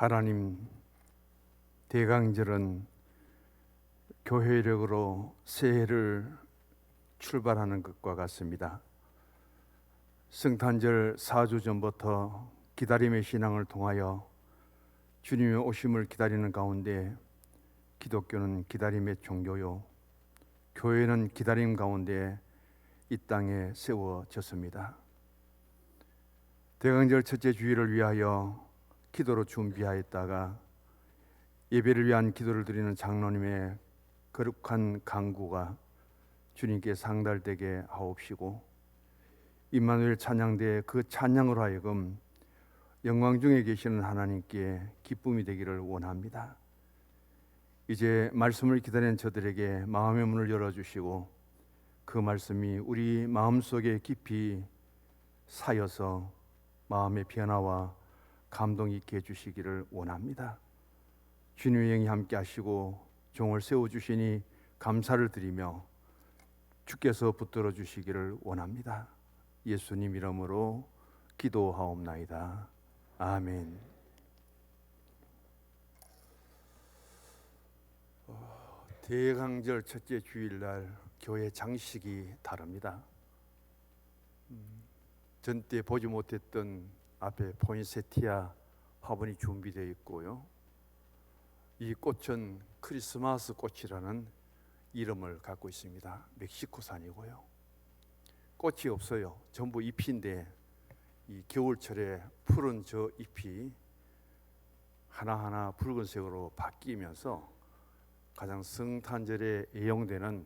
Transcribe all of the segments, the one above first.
하나님, 대강절은 교회력으로 새해를 출발하는 것과 같습니다. 성탄절 4주 전부터 기다림의 신앙을 통하여 주님의 오심을 기다리는 가운데 기독교는 기다림의 종교요, 교회는 기다림 가운데 이 땅에 세워졌습니다. 대강절 첫째 주일을 위하여 기도로 준비하였다가 예배를 위한 기도를 드리는 장로님의 거룩한 간구가 주님께 상달되게 하옵시고, 임마누엘 찬양대에 그 찬양으로 하여금 영광 중에 계시는 하나님께 기쁨이 되기를 원합니다. 이제 말씀을 기다리는 저들에게 마음의 문을 열어주시고 그 말씀이 우리 마음속에 깊이 사여서 마음의 변화와 감동 있게 해주시기를 원합니다. 주님의 영이 함께 하시고 종을 세워주시니 감사를 드리며 주께서 붙들어 주시기를 원합니다. 예수님 이름으로 기도하옵나이다. 아멘. 대강절 첫째 주일날 교회 장식이 다릅니다. 전때 보지 못했던 앞에 포인세티아 화분이 준비되어 있고요. 이 꽃은 크리스마스 꽃이라는 이름을 갖고 있습니다. 멕시코산이고요. 꽃이 없어요. 전부 잎인데 이 겨울철에 푸른 저 잎이 하나하나 붉은색으로 바뀌면서 가장 성탄절에 애용되는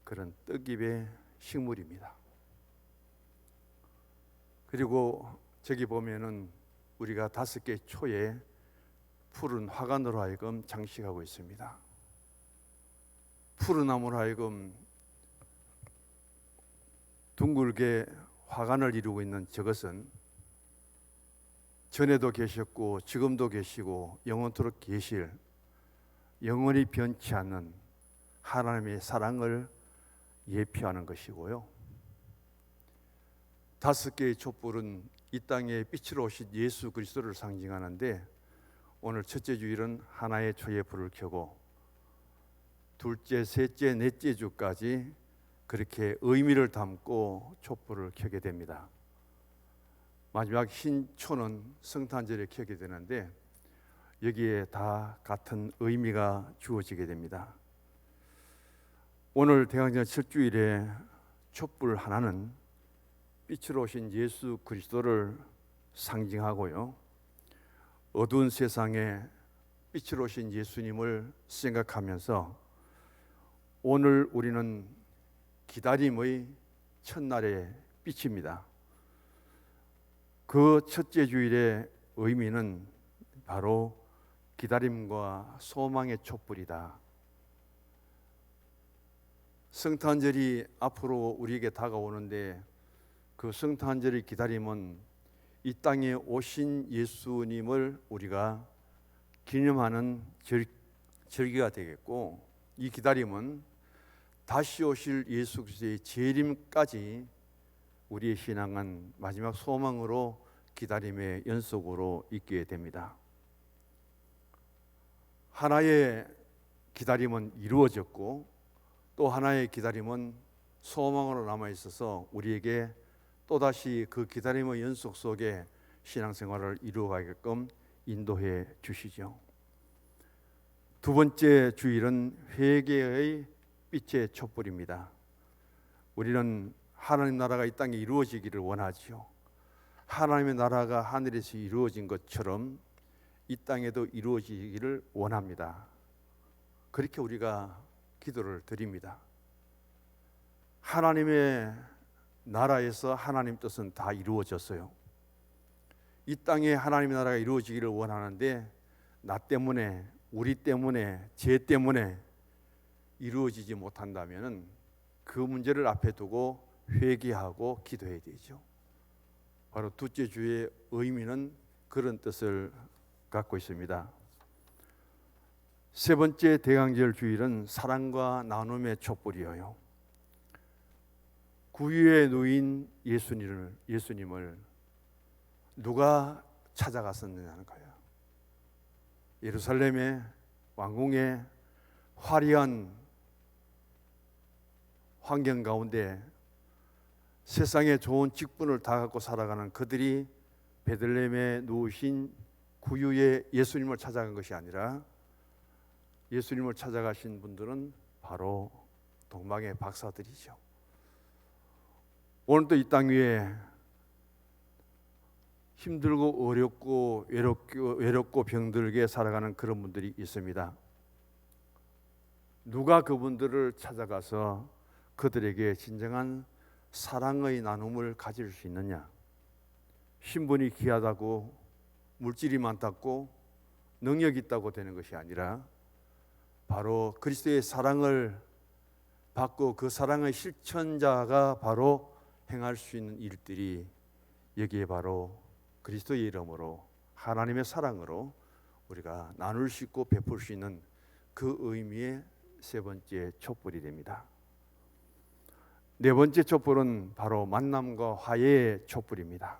그런 떡잎의 식물입니다. 그리고 저기 보면은 우리가 5개 초에 푸른 화관으로 하여금 장식하고 있습니다. 푸른 나무로 하여금 둥글게 화관을 이루고 있는 저것은 전에도 계셨고 지금도 계시고 영원토록 계실, 영원히 변치 않는 하나님의 사랑을 예표하는 것이고요. 5개의 촛불은 이 땅에 빛으로 오신 예수 그리스도를 상징하는데, 오늘 첫째 주일은 하나의 초에 불을 켜고 둘째, 셋째, 넷째 주까지 그렇게 의미를 담고 촛불을 켜게 됩니다. 마지막 흰 초는 성탄절에 켜게 되는데 여기에 다 같은 의미가 주어지게 됩니다. 오늘 대강절 첫 주일에 촛불 하나는 빛으로 오신 예수 그리스도를 상징하고요, 어두운 세상에 빛으로 오신 예수님을 생각하면서 오늘 우리는 기다림의 첫날의 빛입니다. 그 첫째 주일의 의미는 바로 기다림과 소망의 촛불이다. 성탄절이 앞으로 우리에게 다가오는데 그 성탄절의 기다림은 이 땅에 오신 예수님을 우리가 기념하는 절기가 되겠고, 이 기다림은 다시 오실 예수 그리스도의 재림까지 우리의 신앙은 마지막 소망으로 기다림의 연속으로 있게 됩니다. 하나의 기다림은 이루어졌고 또 하나의 기다림은 소망으로 남아있어서 우리에게 또다시 그 기다림의 연속 속에 신앙생활을 이루어가게끔 인도해 주시죠. 두 번째 주일은 회개의 빛의 촛불입니다. 우리는 하나님 나라가 이 땅에 이루어지기를 원하지요. 하나님의 나라가 하늘에서 이루어진 것처럼 이 땅에도 이루어지기를 원합니다. 그렇게 우리가 기도를 드립니다. 하나님의 나라에서 하나님 뜻은 다 이루어졌어요. 이 땅에 하나님의 나라가 이루어지기를 원하는데 나 때문에, 우리 때문에, 죄 때문에 이루어지지 못한다면 그 문제를 앞에 두고 회개하고 기도해야 되죠. 바로 둘째 주의 의미는 그런 뜻을 갖고 있습니다. 세 번째 대강절 주일은 사랑과 나눔의 촛불이에요. 구유에 누인 예수님을 누가 찾아갔었느냐는 거예요. 예루살렘의 왕궁의 화려한 환경 가운데 세상에 좋은 직분을 다 갖고 살아가는 그들이 베들레헴에 누우신 구유의 예수님을 찾아간 것이 아니라 예수님을 찾아가신 분들은 바로 동방의 박사들이죠. 오늘도 이 땅 위에 힘들고 어렵고 외롭고 병들게 살아가는 그런 분들이 있습니다. 누가 그분들을 찾아가서 그들에게 진정한 사랑의 나눔을 가질 수 있느냐? 신분이 귀하다고, 물질이 많다고, 능력이 있다고 되는 것이 아니라 바로 그리스도의 사랑을 받고 그 사랑의 실천자가 바로 행할 수 있는 일들이 여기에 바로 그리스도의 이름으로 하나님의 사랑으로 우리가 나눌 수 있고 베풀 수 있는 그 의미의 세 번째 촛불이 됩니다. 네 번째 촛불은 바로 만남과 화해의 촛불입니다.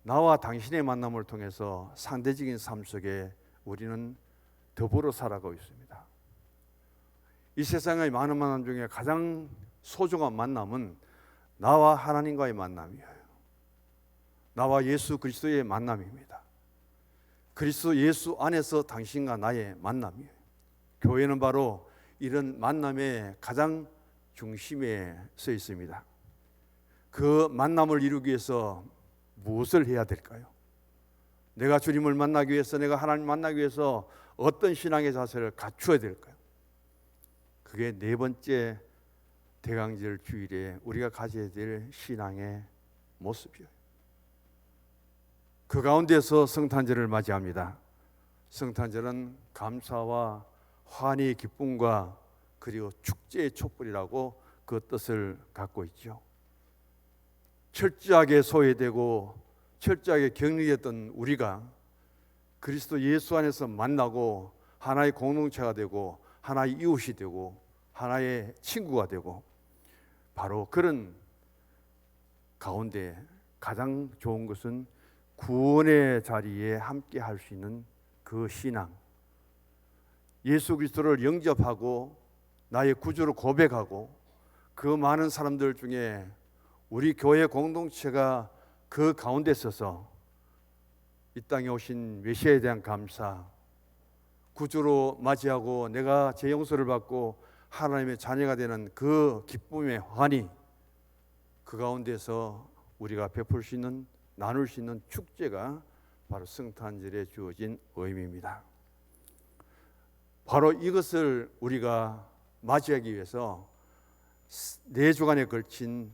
나와 당신의 만남을 통해서 상대적인 삶 속에 우리는 더불어 살아가고 있습니다. 이 세상의 많은 만남 중에 가장 소중한 만남은 나와 하나님과의 만남이에요. 나와 예수 그리스도의 만남입니다. 그리스도 예수 안에서 당신과 나의 만남이에요. 교회는 바로 이런 만남의 가장 중심에 서 있습니다. 그 만남을 이루기 위해서 무엇을 해야 될까요? 내가 주님을 만나기 위해서, 내가 하나님 만나기 위해서 어떤 신앙의 자세를 갖추어야 될까요? 그게 네 번째 대강절 주일에 우리가 가져야 될 신앙의 모습이에요. 그 가운데서 성탄절을 맞이합니다. 성탄절은 감사와 환희의 기쁨과 그리고 축제의 촛불이라고 그 뜻을 갖고 있죠. 철저하게 소외되고 철저하게 격리됐던 우리가 그리스도 예수 안에서 만나고 하나의 공동체가 되고 하나의 이웃이 되고 하나의 친구가 되고 바로 그런 가운데 가장 좋은 것은 구원의 자리에 함께 할 수 있는 그 신앙, 예수 그리스도를 영접하고 나의 구주로 고백하고 그 많은 사람들 중에 우리 교회 공동체가 그 가운데 있어서 이 땅에 오신 메시아에 대한 감사, 구주로 맞이하고 내가 제 용서를 받고 하나님의 자녀가 되는 그 기쁨의 환희, 그 가운데서 우리가 베풀 수 있는, 나눌 수 있는 축제가 바로 성탄절에 주어진 의미입니다. 바로 이것을 우리가 맞이하기 위해서 4주간에 걸친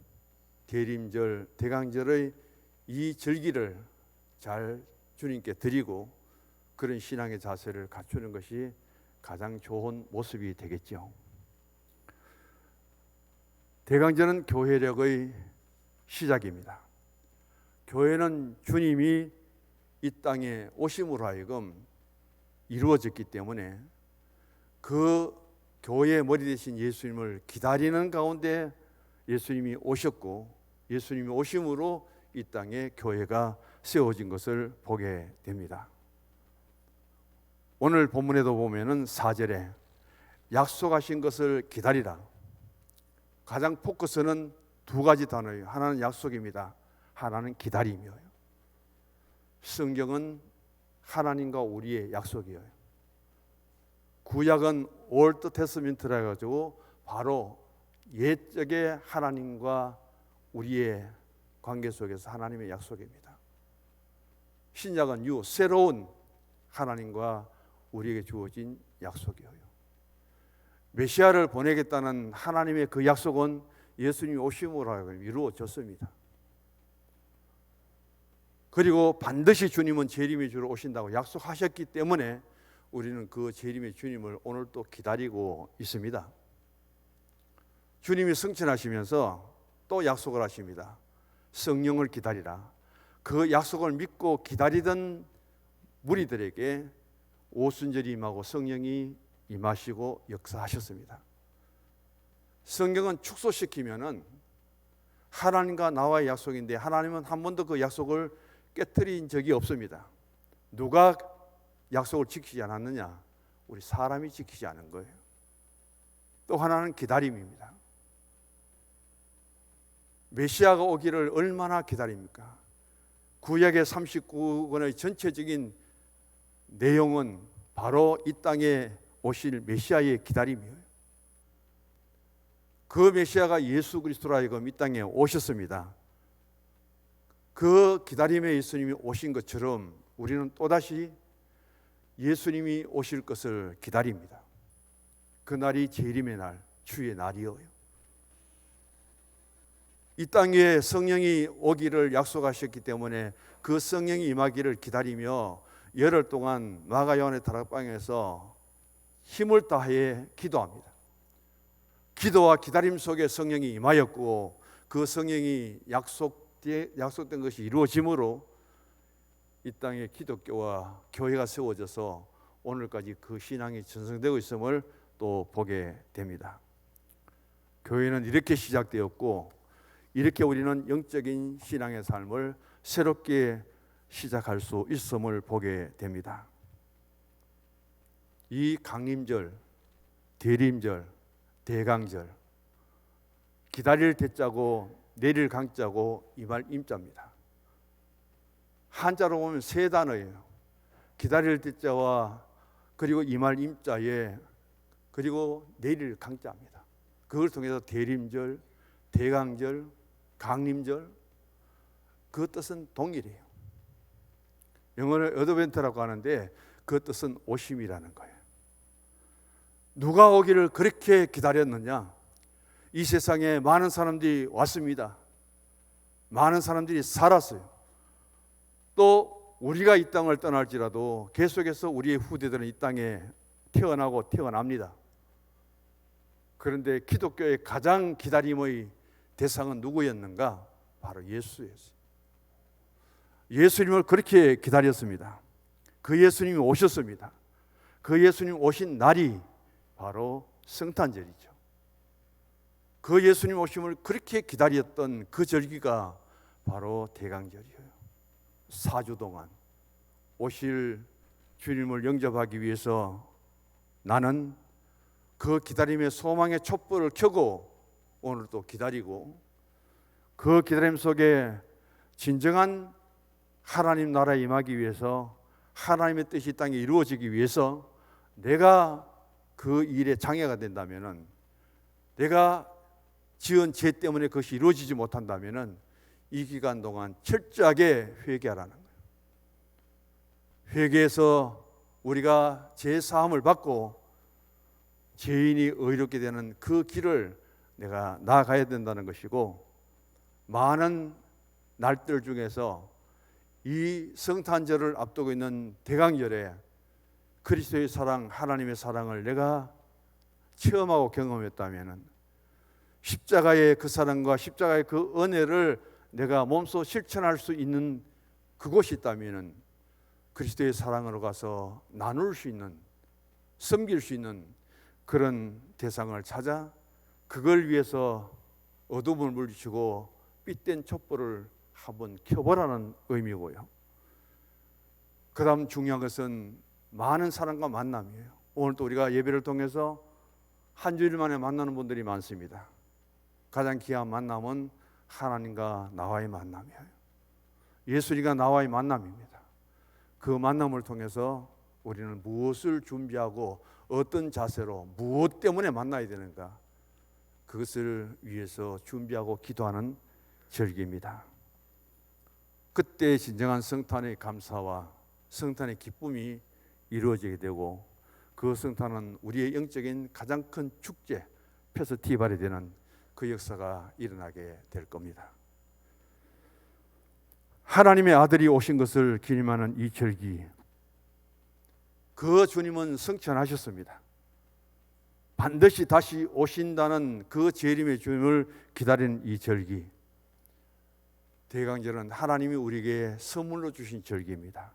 대림절, 대강절의 이 절기를 잘 주님께 드리고 그런 신앙의 자세를 갖추는 것이 가장 좋은 모습이 되겠죠. 대강절은 교회력의 시작입니다. 교회는 주님이 이 땅에 오심으로 하여금 이루어졌기 때문에 그 교회의 머리 되신 예수님을 기다리는 가운데 예수님이 오셨고 예수님이 오심으로 이 땅에 교회가 세워진 것을 보게 됩니다. 오늘 본문에도 보면은 4절에 약속하신 것을 기다리라. 가장 포커스는 두 가지 단어예요. 하나는 약속입니다. 하나는 기다림이에요. 성경은 하나님과 우리의 약속이에요. 구약은 올드 테스멘트라 해가지고 바로 옛적의 하나님과 우리의 관계 속에서 하나님의 약속입니다. 신약은 뉴, 새로운 하나님과 우리에게 주어진 약속이에요. 메시아를 보내겠다는 하나님의 그 약속은 예수님이 오심으로 하여금 이루어졌습니다. 그리고 반드시 주님은 재림의 주로 오신다고 약속하셨기 때문에 우리는 그 재림의 주님을 오늘 또 기다리고 있습니다. 주님이 승천하시면서 또 약속을 하십니다. 성령을 기다리라. 그 약속을 믿고 기다리던 무리들에게 오순절이 임하고 성령이 임하시고 역사하셨습니다. 성경은 축소시키면은 하나님과 나와의 약속인데 하나님은 한 번도 그 약속을 깨트린 적이 없습니다. 누가 약속을 지키지 않았느냐? 우리 사람이 지키지 않은 거예요. 또 하나는 기다림입니다. 메시아가 오기를 얼마나 기다립니까? 구약의 39권의 전체적인 내용은 바로 이 땅에 오실 메시아의 기다림이에요. 그 메시아가 예수 그리스도로 하여금 이 땅에 오셨습니다. 그 기다림에 예수님이 오신 것처럼 우리는 또다시 예수님이 오실 것을 기다립니다. 그날이 재림의 날, 주의 날이어요. 이 땅에 성령이 오기를 약속하셨기 때문에 그 성령이 임하기를 기다리며 열흘 동안 마가 요한의 다락방에서 힘을 다해 기도합니다. 기도와 기다림 속에 성령이 임하였고 그 성령이 약속된 것이 이루어짐으로 이 땅에 기독교와 교회가 세워져서 오늘까지 그 신앙이 전승되고 있음을 또 보게 됩니다. 교회는 이렇게 시작되었고 이렇게 우리는 영적인 신앙의 삶을 새롭게 시작할 수 있음을 보게 됩니다. 이 강림절, 대림절, 대강절, 기다릴 대자고 내릴 강자고 임할 임자입니다. 한자로 보면 세 단어예요. 기다릴 대자와 그리고 임할 임자에 그리고 내릴 강자입니다. 그걸 통해서 대림절, 대강절, 강림절, 그 뜻은 동일해요. 영어로 어드벤트라고 하는데 그 뜻은 오심이라는 거예요. 누가 오기를 그렇게 기다렸느냐? 이 세상에 많은 사람들이 왔습니다. 많은 사람들이 살았어요. 또 우리가 이 땅을 떠날지라도 계속해서 우리의 후대들은 이 땅에 태어나고 태어납니다. 그런데 기독교의 가장 기다림의 대상은 누구였는가? 바로 예수였어요. 예수님을 그렇게 기다렸습니다. 그 예수님이 오셨습니다. 그 예수님 오신 날이 바로 성탄절이죠. 그 예수님 오심을 그렇게 기다렸던 그 절기가 바로 대강절이에요. 4주 동안 오실 주님을 영접하기 위해서 나는 그 기다림의 소망의 촛불을 켜고 오늘도 기다리고 그 기다림 속에 진정한 하나님 나라에 임하기 위해서 하나님의 뜻이 땅에 이루어지기 위해서 내가 그 일에 장애가 된다면은 내가 지은 죄 때문에 그것이 이루어지지 못한다면은 이 기간 동안 철저하게 회개하라는 거예요. 회개해서 우리가 죄 사함을 받고 죄인이 의롭게 되는 그 길을 내가 나아가야 된다는 것이고 많은 날들 중에서 이 성탄절을 앞두고 있는 대강절에 그리스도의 사랑, 하나님의 사랑을 내가 체험하고 경험했다면 십자가의 그 사랑과 십자가의 그 은혜를 내가 몸소 실천할 수 있는 그곳이 있다면 그리스도의 사랑으로 가서 나눌 수 있는, 섬길 수 있는 그런 대상을 찾아 그걸 위해서 어둠을 물리치고 빛된 촛불을 한번 켜보라는 의미고요. 그 다음 중요한 것은 많은 사람과 만남이에요. 오늘 또 우리가 예배를 통해서 한 주일 만에 만나는 분들이 많습니다. 가장 귀한 만남은 하나님과 나와의 만남이에요. 예수님과 나와의 만남입니다. 그 만남을 통해서 우리는 무엇을 준비하고 어떤 자세로 무엇 때문에 만나야 되는가 그것을 위해서 준비하고 기도하는 절기입니다. 그때 진정한 성탄의 감사와 성탄의 기쁨이 이루어지게 되고 그 성탄은 우리의 영적인 가장 큰 축제, 페스티벌이 되는 그 역사가 일어나게 될 겁니다. 하나님의 아들이 오신 것을 기념하는 이 절기, 그 주님은 성천하셨습니다. 반드시 다시 오신다는 그 재림의 주님을 기다리는 이 절기, 대강절은 하나님이 우리에게 선물로 주신 절기입니다.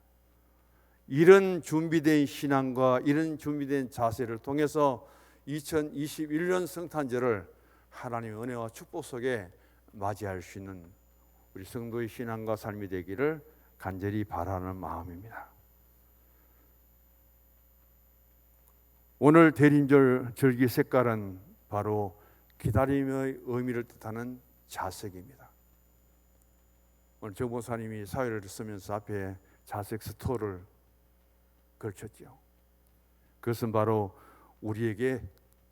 이런 준비된 신앙과 이런 준비된 자세를 통해서 2021년 성탄절을 하나님의 은혜와 축복 속에 맞이할 수 있는 우리 성도의 신앙과 삶이 되기를 간절히 바라는 마음입니다. 오늘 대림절 절기 색깔은 바로 기다림의 의미를 뜻하는 자색입니다. 오늘 정 목사님이 사회를 쓰면서 앞에 자색 스토어를 걸쳤죠. 그것은 바로 우리에게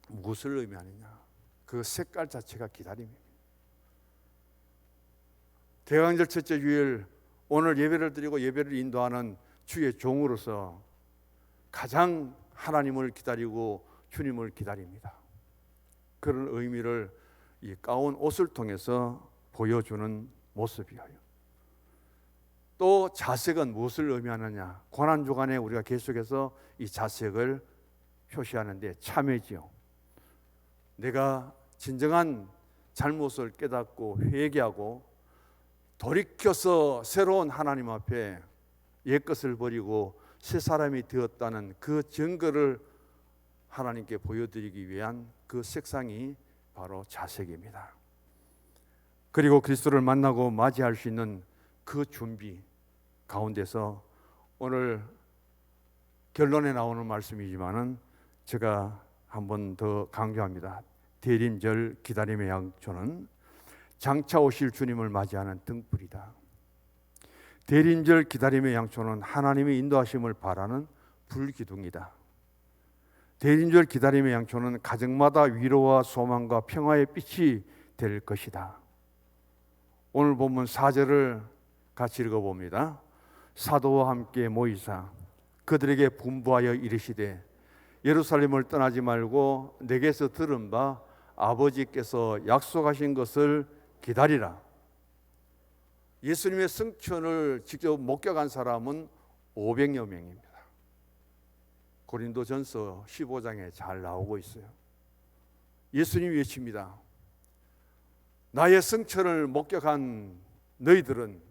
무엇을 의미하느냐, 그 색깔 자체가 기다림입니다. 대강절 첫째 주일, 오늘 예배를 드리고 예배를 인도하는 주의 종으로서 가장 하나님을 기다리고 주님을 기다립니다. 그런 의미를 이 가운 옷을 통해서 보여주는 모습이에요. 또 자색은 무엇을 의미하느냐, 고난주간에 우리가 계속해서 이 자색을 표시하는데 참회지요. 내가 진정한 잘못을 깨닫고 회개하고 돌이켜서 새로운 하나님 앞에 옛것을 버리고 새 사람이 되었다는 그 증거를 하나님께 보여드리기 위한 그 색상이 바로 자색입니다. 그리고 그리스도를 만나고 맞이할 수 있는 그 준비 가운데서 오늘 결론에 나오는 말씀이지만은 제가 한 번 더 강조합니다. 대림절 기다림의 양초는 장차 오실 주님을 맞이하는 등불이다. 대림절 기다림의 양초는 하나님의 인도하심을 바라는 불기둥이다. 대림절 기다림의 양초는 가정마다 위로와 소망과 평화의 빛이 될 것이다. 오늘 본문 4절을 같이 읽어봅니다. 사도와 함께 모이사 그들에게 분부하여 이르시되 예루살렘을 떠나지 말고 내게서 들은 바 아버지께서 약속하신 것을 기다리라. 예수님의 승천을 직접 목격한 사람은 500여 명입니다. 고린도전서 15장에 잘 나오고 있어요. 예수님이 외칩니다. 나의 승천을 목격한 너희들은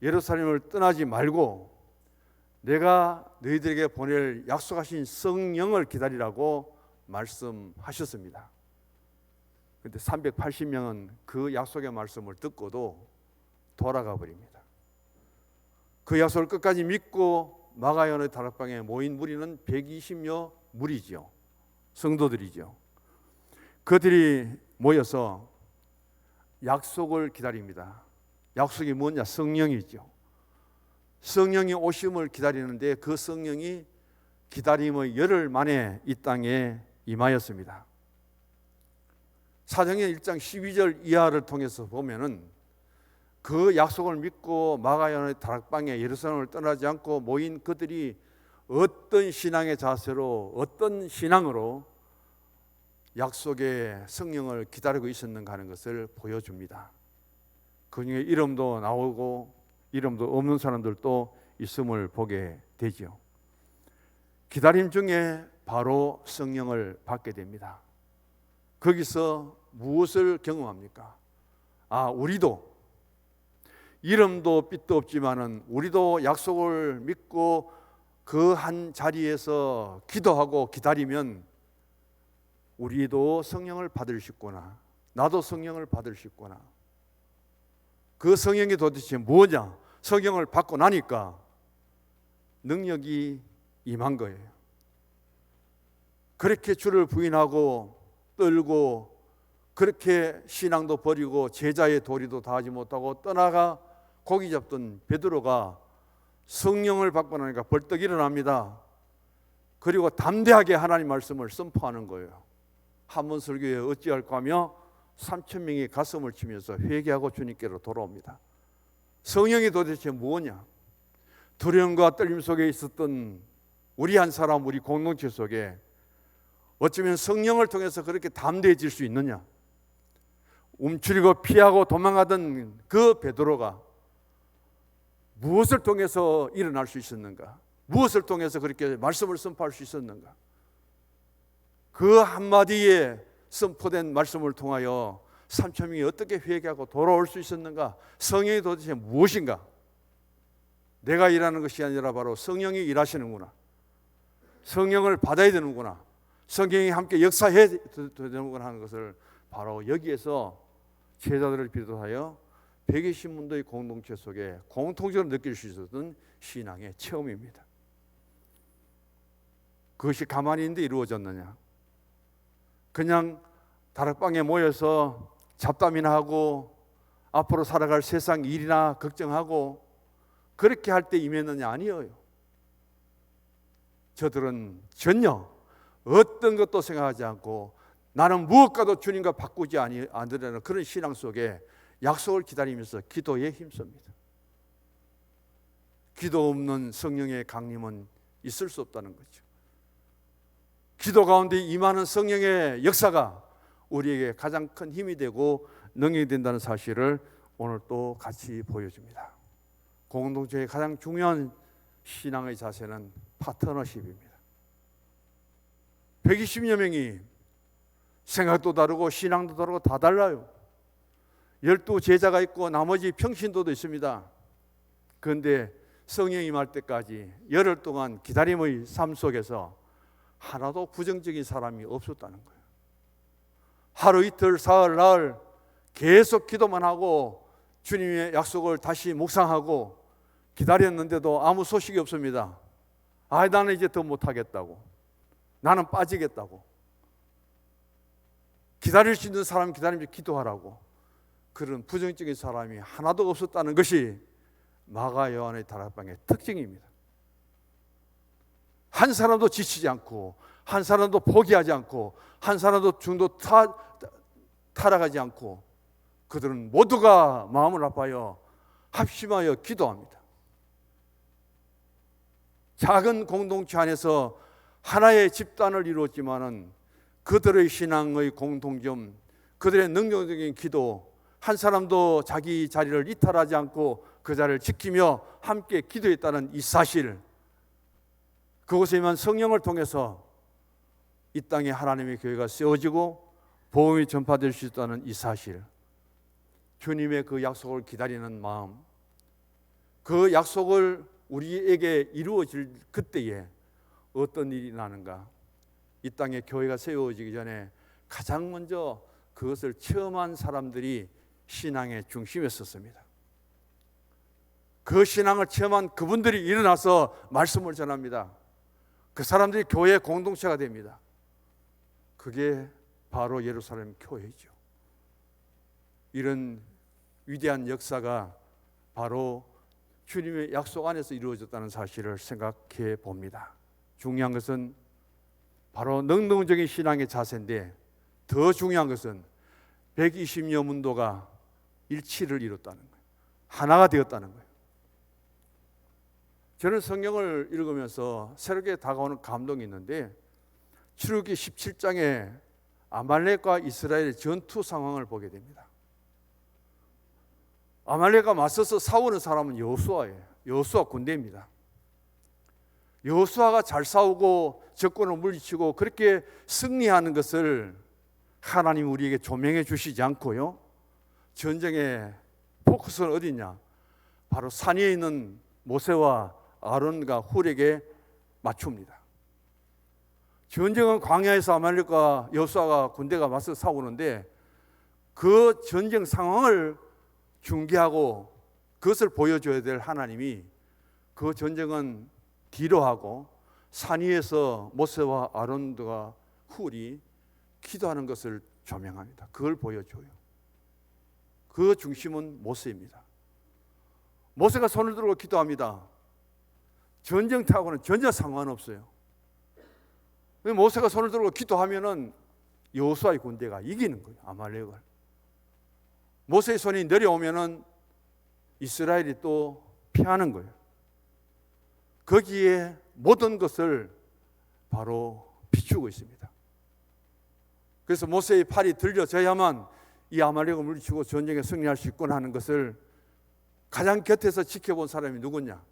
예루살렘을 떠나지 말고 내가 너희들에게 보낼 약속하신 성령을 기다리라고 말씀하셨습니다. 그런데 380명은 그 약속의 말씀을 듣고도 돌아가 버립니다. 그 약속을 끝까지 믿고 마가연의 다락방에 모인 무리는 120여 무리지요. 성도들이죠. 그들이 모여서 약속을 기다립니다. 약속이 뭐냐? 성령이죠. 성령이 오심을 기다리는데 그 성령이 기다림의 열흘 만에 이 땅에 임하였습니다. 사도행전 1장 12절 이하를 통해서 보면은 그 약속을 믿고 마가연의 다락방에 예루살렘을 떠나지 않고 모인 그들이 어떤 신앙의 자세로, 어떤 신앙으로 약속의 성령을 기다리고 있었는가 하는 것을 보여줍니다. 그 중에 이름도 나오고 이름도 없는 사람들도 있음을 보게 되죠. 기다림 중에 바로 성령을 받게 됩니다. 거기서 무엇을 경험합니까? 우리도 이름도 빛도 없지만은 우리도 약속을 믿고 그 한 자리에서 기도하고 기다리면 우리도 성령을 받을 수 있구나. 나도 성령을 받을 수 있구나. 그 성령이 도대체 뭐냐? 성령을 받고 나니까 능력이 임한 거예요. 그렇게 주를 부인하고 떨고 그렇게 신앙도 버리고 제자의 도리도 다하지 못하고 떠나가 고기 잡던 베드로가 성령을 받고 나니까 벌떡 일어납니다. 그리고 담대하게 하나님 말씀을 선포하는 거예요. 한문 설교에 어찌할까 하며 3,000명이 가슴을 치면서 회개하고 주님께로 돌아옵니다. 성령이 도대체 뭐냐? 두려움과 떨림 속에 있었던 우리 한 사람, 우리 공동체 속에 어쩌면 성령을 통해서 그렇게 담대해질 수 있느냐? 움츠리고 피하고 도망가던 그 베드로가 무엇을 통해서 일어날 수 있었는가? 무엇을 통해서 그렇게 말씀을 선포할 수 있었는가? 그 한마디에 선포된 말씀을 통하여 3,000명이 어떻게 회개하고 돌아올 수 있었는가? 성령이 도대체 무엇인가? 내가 일하는 것이 아니라 바로 성령이 일하시는구나. 성령을 받아야 되는구나. 성령이 함께 역사해야 되는구나 하는 것을 바로 여기에서 제자들을 비롯하여 120문도의 공동체 속에 공통적으로 느낄 수 있었던 신앙의 체험입니다. 그것이 가만히 있는데 이루어졌느냐? 그냥 다락방에 모여서 잡담이나 하고 앞으로 살아갈 세상 일이나 걱정하고 그렇게 할 때 임했느냐? 아니에요. 저들은 전혀 어떤 것도 생각하지 않고 나는 무엇과도 주님과 바꾸지 않으려는 그런 신앙 속에 약속을 기다리면서 기도에 힘씁니다. 기도 없는 성령의 강림은 있을 수 없다는 거죠. 기도 가운데 임하는 성령의 역사가 우리에게 가장 큰 힘이 되고 능력이 된다는 사실을 오늘 또 같이 보여줍니다. 공동체의 가장 중요한 신앙의 자세는 파트너십입니다. 120여 명이 생각도 다르고 신앙도 다르고 다 달라요. 12제자가 있고 나머지 평신도도 있습니다. 그런데 성령이 임할 때까지 열흘 동안 기다림의 삶 속에서 하나도 부정적인 사람이 없었다는 거예요. 하루 이틀 사흘 나흘 계속 기도만 하고 주님의 약속을 다시 묵상하고 기다렸는데도 아무 소식이 없습니다. 나는 이제 더 못하겠다고, 나는 빠지겠다고, 기다릴 수 있는 사람 기다리면서 기도하라고, 그런 부정적인 사람이 하나도 없었다는 것이 마가 요한의 다락방의 특징입니다. 한 사람도 지치지 않고, 한 사람도 포기하지 않고, 한 사람도 중도 타락하지 않고, 그들은 모두가 마음을 아파요 합심하여 기도합니다. 작은 공동체 안에서 하나의 집단을 이루었지만은 그들의 신앙의 공통점, 그들의 능력적인 기도, 한 사람도 자기 자리를 이탈하지 않고 그 자리를 지키며 함께 기도했다는 이 사실, 그곳에 임한 성령을 통해서 이 땅에 하나님의 교회가 세워지고 복음이 전파될 수 있다는 이 사실, 주님의 그 약속을 기다리는 마음, 그 약속을 우리에게 이루어질 그때에 어떤 일이 나는가? 이 땅에 교회가 세워지기 전에 가장 먼저 그것을 체험한 사람들이 신앙의 중심에 섰습니다. 그 신앙을 체험한 그분들이 일어나서 말씀을 전합니다. 그 사람들이 교회의 공동체가 됩니다. 그게 바로 예루살렘 교회죠. 이런 위대한 역사가 바로 주님의 약속 안에서 이루어졌다는 사실을 생각해 봅니다. 중요한 것은 바로 능동적인 신앙의 자세인데, 더 중요한 것은 120여 문도가 일치를 이뤘다는 거예요. 하나가 되었다는 거예요. 저는 성경을 읽으면서 새롭게 다가오는 감동이 있는데, 출애굽기 17장에 아말렉과 이스라엘의 전투 상황을 보게 됩니다. 아말렉과 맞서서 싸우는 사람은 여호수아예요. 여호수아 군대입니다. 여호수아가 잘 싸우고 적군을 물리치고 그렇게 승리하는 것을 하나님 우리에게 조명해 주시지 않고요, 전쟁의 포커스는 어디냐? 바로 산 위에 있는 모세와 아론과 훌에게 맞춥니다. 전쟁은 광야에서 아말렉과 여호수아가 군대가 맞서 싸우는데, 그 전쟁 상황을 중계하고 그것을 보여줘야 될 하나님이 그 전쟁은 뒤로 하고 산 위에서 모세와 아론과 훌이 기도하는 것을 조명합니다. 그걸 보여줘요. 그 중심은 모세입니다. 모세가 손을 들고 기도합니다. 전쟁터하고는 전혀 상관없어요. 모세가 손을 들고 기도하면은 여호수아의 군대가 이기는 거예요, 아말렉을. 모세의 손이 내려오면은 이스라엘이 또 피하는 거예요. 거기에 모든 것을 바로 비추고 있습니다. 그래서 모세의 팔이 들려져야만 이 아말렉을 물리치고 전쟁에 승리할 수 있구나 하는 것을 가장 곁에서 지켜본 사람이 누구냐?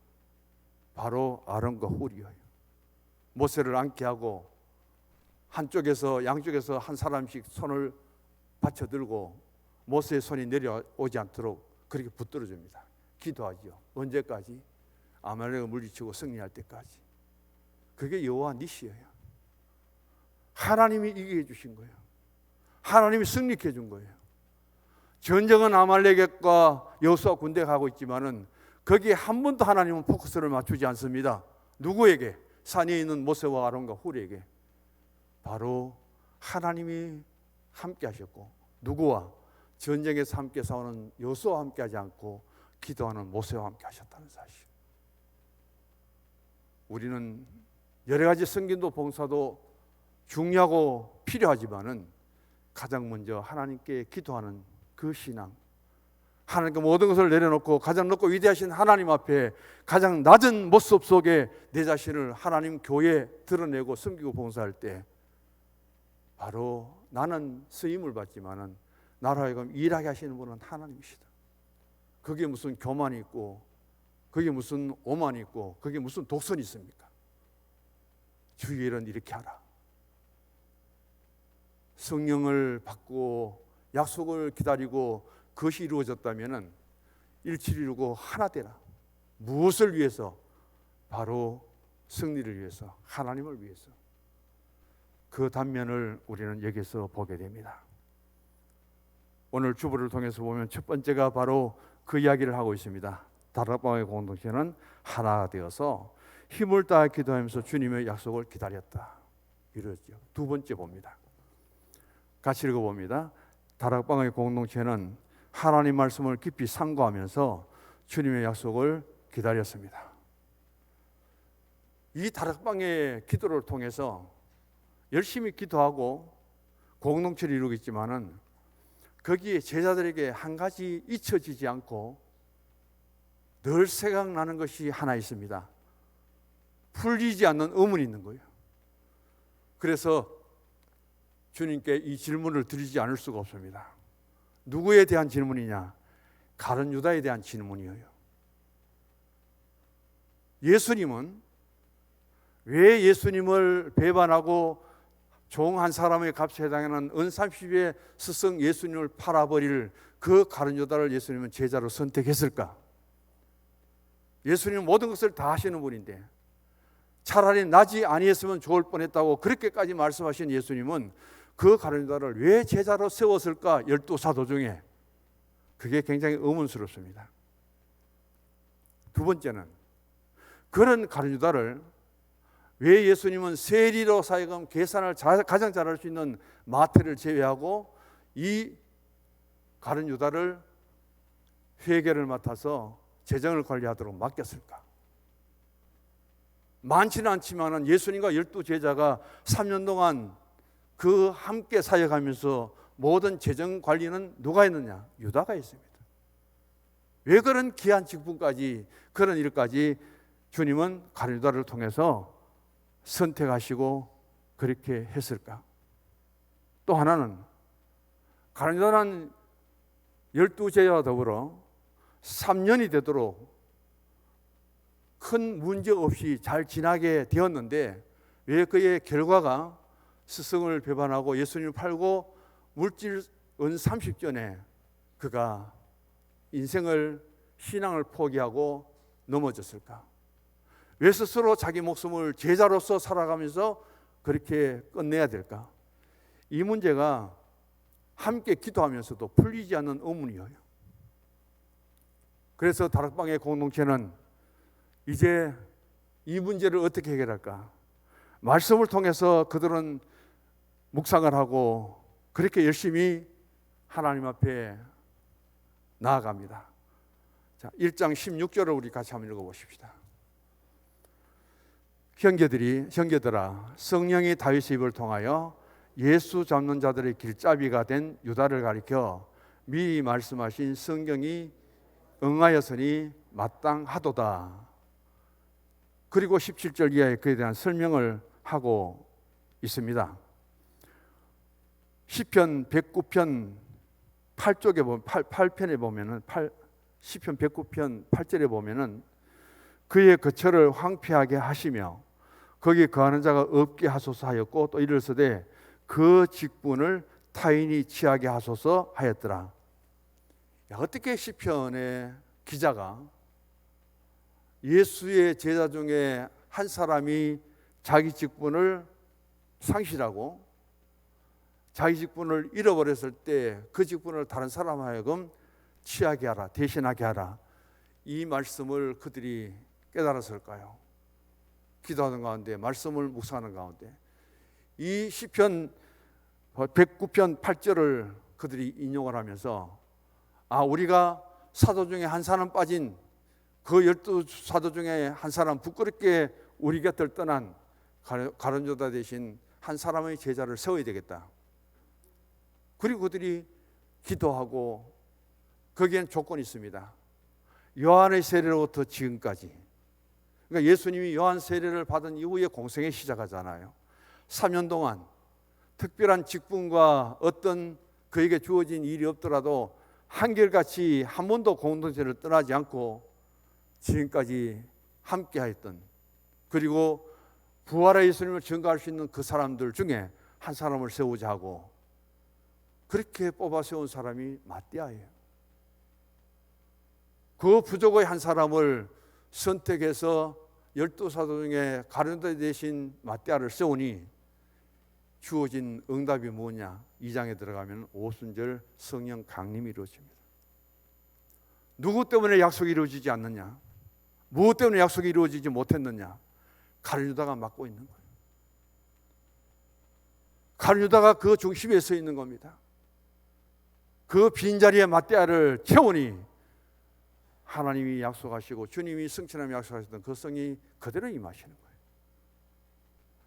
바로 아론과 훌이에요. 모세를 앉게 하고 한쪽에서 양쪽에서 한 사람씩 손을 받쳐 들고 모세의 손이 내려오지 않도록 그렇게 붙들어 줍니다. 기도하죠. 언제까지? 아말렉을 물리치고 승리할 때까지. 그게 여호와 니시예요. 하나님이 이기게 해주신 거예요. 하나님이 승리케 해준 거예요. 전쟁은 아말렉과 여호수아 군대가 하고 있지만은 거기에 한 번도 하나님은 포커스를 맞추지 않습니다. 누구에게? 산에 있는 모세와 아론과 훌에게 바로 하나님이 함께 하셨고, 누구와? 전쟁에서 함께 싸우는 여호수아와 함께 하지 않고 기도하는 모세와 함께 하셨다는 사실. 우리는 여러 가지 성gin도 봉사도 중요하고 필요하지만은 가장 먼저 하나님께 기도하는 그 신앙, 하나님께 모든 것을 내려놓고 가장 높고 위대하신 하나님 앞에 가장 낮은 모습 속에 내 자신을 하나님 교회에 드러내고 섬기고 봉사할 때 바로 나는 쓰임을 받지만은 나로 하여금 일하게 하시는 분은 하나님이시다. 그게 무슨 교만이 있고, 그게 무슨 오만이 있고, 그게 무슨 독선이 있습니까? 주의 일은 이렇게 하라. 성령을 받고 약속을 기다리고 그것이 이루어졌다면 일치를 이루고 하나 되라. 무엇을 위해서? 바로 승리를 위해서, 하나님을 위해서. 그 단면을 우리는 여기서 보게 됩니다. 오늘 주보를 통해서 보면 첫 번째가 바로 그 이야기를 하고 있습니다. 다락방의 공동체는 하나 되어서 힘을 다해 기도하면서 주님의 약속을 기다렸다. 이러죠. 두 번째 봅니다. 같이 읽어봅니다. 다락방의 공동체는 하나님 말씀을 깊이 상고하면서 주님의 약속을 기다렸습니다. 이 다락방의 기도를 통해서 열심히 기도하고 공동체를 이루겠지만은 거기에 제자들에게 한 가지 잊혀지지 않고 늘 생각나는 것이 하나 있습니다. 풀리지 않는 의문이 있는 거예요. 그래서 주님께 이 질문을 드리지 않을 수가 없습니다. 누구에 대한 질문이냐? 가룟 유다에 대한 질문이에요. 예수님은 왜 예수님을 배반하고 종 한 사람의 값에 해당하는 은 30의 스승 예수님을 팔아버릴 그 가룟 유다를 예수님은 제자로 선택했을까? 예수님은 모든 것을 다 하시는 분인데 차라리 나지 아니했으면 좋을 뻔했다고 그렇게까지 말씀하신 예수님은 그 가룟 유다를 왜 제자로 세웠을까? 12사도 중에. 그게 굉장히 의문스럽습니다. 두 번째는 그런 가룟 유다를 왜 예수님은 세리로 사역하면 계산을 가장 잘할 수 있는 마태를 제외하고 이 가룟 유다를 회계를 맡아서 재정을 관리하도록 맡겼을까? 많지는 않지만 예수님과 12제자가 3년 동안 그 함께 사역하면서 모든 재정 관리는 누가 했느냐? 유다가 했습니다. 왜 그런 귀한 직분까지, 그런 일까지 주님은 가룟 유다를 통해서 선택하시고 그렇게 했을까? 또 하나는 가룟 유다는 12제자와 더불어 3년이 되도록 큰 문제 없이 잘 지나게 되었는데 왜 그의 결과가 스승을 배반하고 예수님을 팔고 물질 은 30전에 그가 인생을, 신앙을 포기하고 넘어졌을까? 왜 스스로 자기 목숨을 제자로서 살아가면서 그렇게 끝내야 될까? 이 문제가 함께 기도하면서도 풀리지 않는 의문이에요. 그래서 다락방의 공동체는 이제 이 문제를 어떻게 해결할까? 말씀을 통해서 그들은 묵상을 하고 그렇게 열심히 하나님 앞에 나아갑니다. 자, 1장 16절을 우리 같이 한번 읽어보십시다. 형제들아, 성령이 다윗의 입을 통하여 예수 잡는 자들의 길잡이가 된 유다를 가리켜 미리 말씀하신 성경이 응하였으니 마땅하도다. 그리고 17절 이하에 그에 대한 설명을 하고 있습니다. 시편 109편 8쪽에 보면 8편에 보면은 시편 109편 8절에 보면은 그의 거처를 황폐하게 하시며 거기 거하는 자가 없게 하소서 하였고 또 이르시되 그 직분을 타인이 취하게 하소서 하였더라. 어떻게 시편의 기자가 예수의 제자 중에 한 사람이 자기 직분을 상실하고 자기 직분을 잃어버렸을 때 그 직분을 다른 사람 하여금 취하게 하라, 대신하게 하라, 이 말씀을 그들이 깨달았을까요? 기도하는 가운데, 말씀을 묵상하는 가운데 이 시편 109편 8절을 그들이 인용을 하면서 우리가 사도 중에 한 사람 빠진 그 12사도 중에 한 사람 부끄럽게 우리 곁을 떠난 가룟유다 대신 한 사람의 제자를 세워야 되겠다. 그리고 그들이 기도하고 거기엔 조건이 있습니다. 요한의 세례로부터 지금까지, 그러니까 예수님이 요한 세례를 받은 이후에 공생에 시작하잖아요. 3년 동안 특별한 직분과 어떤 그에게 주어진 일이 없더라도 한결같이 한 번도 공동체를 떠나지 않고 지금까지 함께하였던, 그리고 부활의 예수님을 증거할 수 있는 그 사람들 중에 한 사람을 세우자 하고 그렇게 뽑아 세운 사람이 마띠아예요. 그 부족의 한 사람을 선택해서 12사도 중에 가룟유다 대신 마띠아를 세우니 주어진 응답이 뭐냐? 2장에 들어가면 오순절 성령 강림이 이루어집니다. 누구 때문에 약속이 이루어지지 않느냐? 무엇 때문에 약속이 이루어지지 못했느냐? 가룟유다가 맡고 있는 거예요. 가룟유다가 그 중심에 서 있는 겁니다. 그 빈자리에 마띠아를 채우니 하나님이 약속하시고 주님이 성취하며 약속하셨던 그 성이 그대로 임하시는 거예요.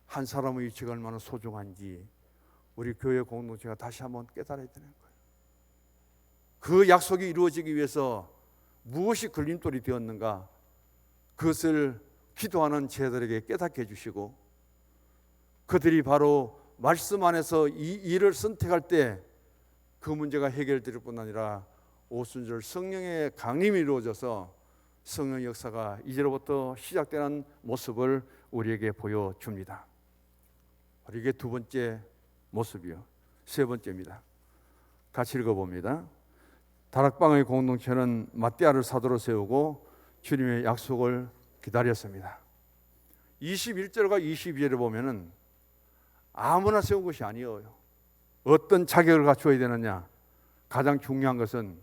한 사람의 위치가 얼마나 소중한지 우리 교회 공동체가 다시 한번 깨달아야 되는 거예요. 그 약속이 이루어지기 위해서 무엇이 걸림돌이 되었는가, 그것을 기도하는 제자들에게 깨닫게 해주시고 그들이 바로 말씀 안에서 이 일을 선택할 때 그 문제가 해결될 뿐 아니라 오순절 성령의 강림이 이루어져서 성령 역사가 이제로부터 시작되는 모습을 우리에게 보여줍니다. 이게 두 번째 모습이요. 세 번째입니다. 같이 읽어봅니다. 다락방의 공동체는 마띠아를 사도로 세우고 주님의 약속을 기다렸습니다. 21절과 22절을 보면은 아무나 세운 것이 아니에요. 어떤 자격을 갖추어야 되느냐? 가장 중요한 것은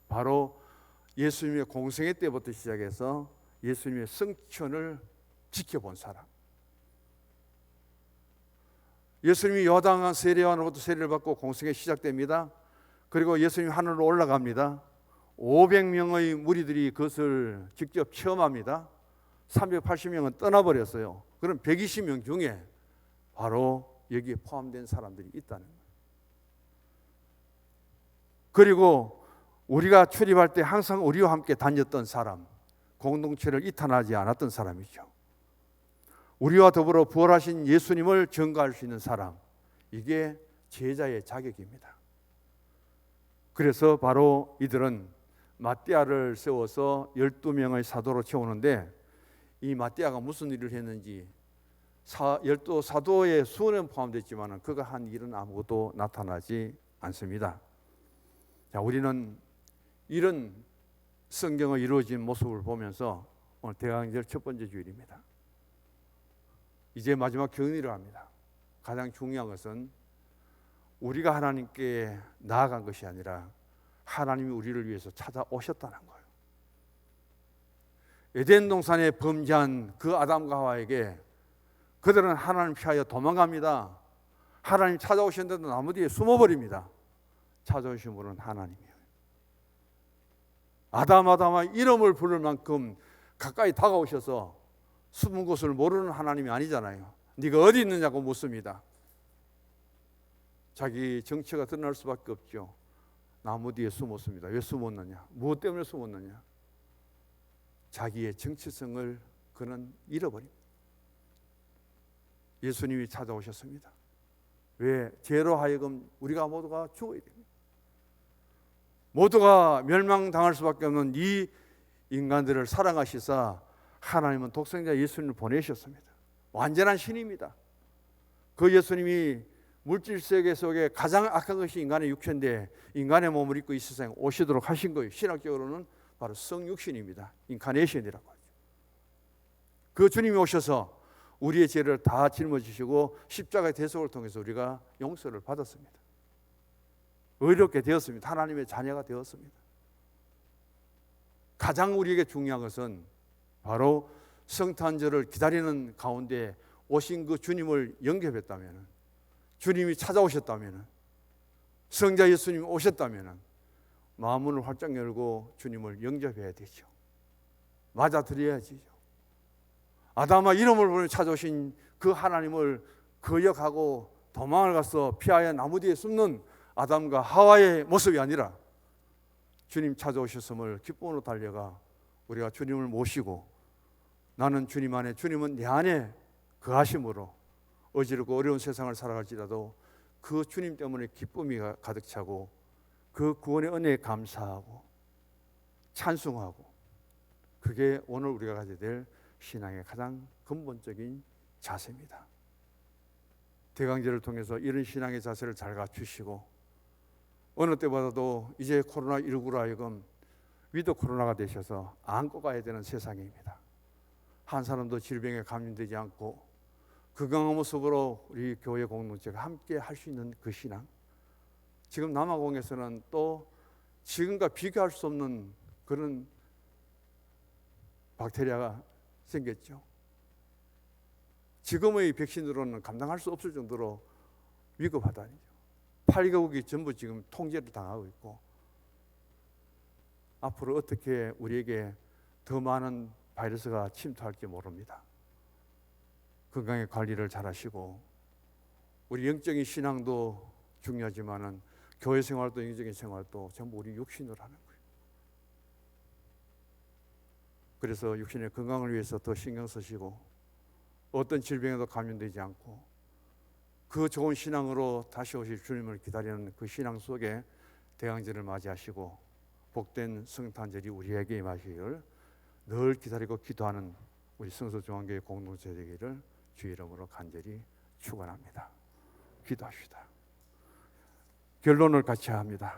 바로 예수님의 공생애 때부터 시작해서 예수님의 성천을 지켜본 사람. 예수님이 요단강 세례요한으로부터 세례를 받고 공생애 시작됩니다. 그리고 예수님이 하늘로 올라갑니다. 500명의 무리들이 그것을 직접 체험합니다. 380명은 떠나버렸어요. 그럼 120명 중에 바로 여기에 포함된 사람들이 있다는 거예요. 그리고 우리가 출입할 때 항상 우리와 함께 다녔던 사람, 공동체를 이탈하지 않았던 사람이죠. 우리와 더불어 부활하신 예수님을 증거할 수 있는 사람, 이게 제자의 자격입니다. 그래서 바로 이들은 마띠아를 세워서 12명의 사도로 채우는데, 이 마띠아가 무슨 일을 했는지 12사도의 수는 포함됐지만 그가 한 일은 아무것도 나타나지 않습니다. 자, 우리는 이런 성경의 이루어진 모습을 보면서 오늘 대강절 첫 번째 주일입니다. 이제 마지막 경의를 합니다. 가장 중요한 것은 우리가 하나님께 나아간 것이 아니라 하나님이 우리를 위해서 찾아오셨다는 거예요. 에덴 동산에 범죄한 그 아담과 하와에게 그들은 하나님 피하여 도망갑니다. 하나님 찾아오셨는데도 나무 뒤에 숨어버립니다. 찾아오신 분은 하나님이에요. 아담아 이름을 부를 만큼 가까이 다가오셔서 숨은 곳을 모르는 하나님이 아니잖아요. 네가 어디 있느냐고 묻습니다. 자기 정체가 드러날 수밖에 없죠. 나무 뒤에 숨었습니다. 왜 숨었느냐? 무엇 때문에 숨었느냐? 자기의 정체성을 그는 잃어버립니다. 예수님이 찾아오셨습니다. 왜? 죄로 하여금 우리가 모두가 죽어야 됩니다. 모두가 멸망당할 수밖에 없는 이 인간들을 사랑하시사 하나님은 독생자 예수님을 보내셨습니다. 완전한 신입니다. 그 예수님이 물질세계 속에 가장 악한 것이 인간의 육체인데 인간의 몸을 입고 이 세상에 오시도록 하신 거예요. 신학적으로는 바로 성육신입니다. 인카네이션이라고 하죠. 그 주님이 오셔서 우리의 죄를 다 짊어지시고 십자가의 대속을 통해서 우리가 용서를 받았습니다. 의롭게 되었습니다. 하나님의 자녀가 되었습니다. 가장 우리에게 중요한 것은 바로 성탄절을 기다리는 가운데 오신 그 주님을 영접했다면, 주님이 찾아오셨다면, 성자 예수님이 오셨다면 마음문을 활짝 열고 주님을 영접해야 되죠. 맞아들여야지요. 아담아 이름을 부르며 찾아오신 그 하나님을 거역하고 도망을 가서 피하여 나무 뒤에 숨는 아담과 하와의 모습이 아니라 주님 찾아오셨음을 기쁨으로 달려가 우리가 주님을 모시고, 나는 주님 안에, 주님은 내 안에 거하심으로 어지럽고 어려운 세상을 살아갈지라도 그 주님 때문에 기쁨이 가득 차고 그 구원의 은혜에 감사하고 찬송하고, 그게 오늘 우리가 가져야 될 신앙의 가장 근본적인 자세입니다. 대강제를 통해서 이런 신앙의 자세를 잘 갖추시고, 어느 때보다도 이제 코로나19로 하여금 위드 코로나가 되셔서 안고 가야 되는 세상입니다. 한 사람도 질병에 감염되지 않고 건강한 모습으로 우리 교회 공동체가 함께 할 수 있는 그 신앙, 지금 남아공에서는 또 지금과 비교할 수 없는 그런 박테리아가 생겼죠. 지금의 백신으로는 감당할 수 없을 정도로 위급하다니죠. 8개국이 전부 지금 통제를 당하고 있고, 앞으로 어떻게 우리에게 더 많은 바이러스가 침투할지 모릅니다. 건강의 관리를 잘 하시고, 우리 영적인 신앙도 중요하지만은 교회 생활도 영적인 생활도 전부 우리 육신으로 하는 거예요. 그래서 육신의 건강을 위해서 더 신경 쓰시고, 어떤 질병에도 감염되지 않고 그 좋은 신앙으로 다시 오실 주님을 기다리는 그 신앙 속에 대강절을 맞이하시고 복된 성탄절이 우리에게 임하시기를 늘 기다리고 기도하는 우리 성서중앙교회 공동체 되기를 주의 이름으로 간절히 축원합니다. 기도합시다. 결론을 같이 합니다.